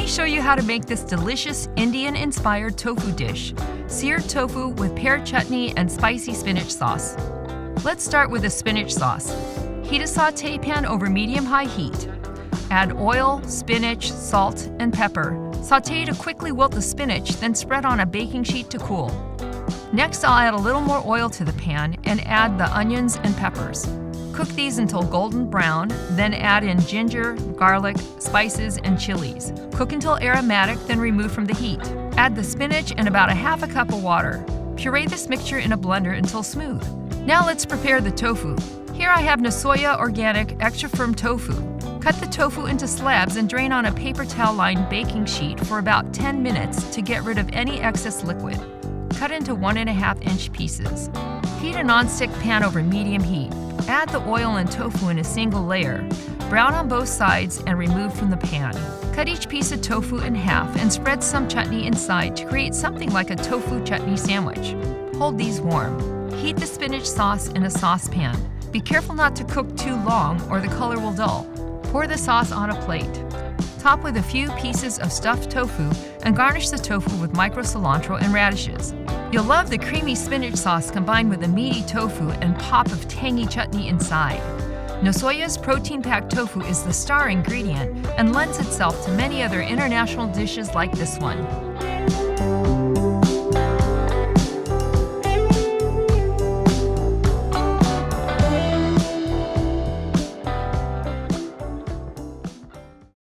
show you how to make this delicious Indian-inspired tofu dish, seared tofu with pear chutney and spicy spinach sauce. Let's start with the spinach sauce. Heat a sauté pan over medium-high heat. Add oil, spinach, salt, and pepper. Sauté to quickly wilt the spinach, then spread on a baking sheet to cool. Next, I'll add a little more oil to the pan and add the onions and peppers. Cook these until golden brown, then add in ginger, garlic, spices, and chilies. Cook until aromatic, then remove from the heat. Add the spinach and about a half a cup of water. Puree this mixture in a blender until smooth. Now let's prepare the tofu. Here I have Nasoya Organic Extra Firm Tofu. Cut the tofu into slabs and drain on a paper towel-lined baking sheet for about 10 minutes to get rid of any excess liquid. Cut into 1.5-inch pieces. Heat a non-stick pan over medium heat. Add the oil and tofu in a single layer. Brown on both sides and remove from the pan. Cut each piece of tofu in half and spread some chutney inside to create something like a tofu chutney sandwich. Hold these warm. Heat the spinach sauce in a saucepan. Be careful not to cook too long or the color will dull. Pour the sauce on a plate. Top with a few pieces of stuffed tofu and garnish the tofu with micro cilantro and radishes. You'll love the creamy spinach sauce combined with the meaty tofu and pop of tangy chutney inside. Nasoya's protein-packed tofu is the star ingredient and lends itself to many other international dishes like this one.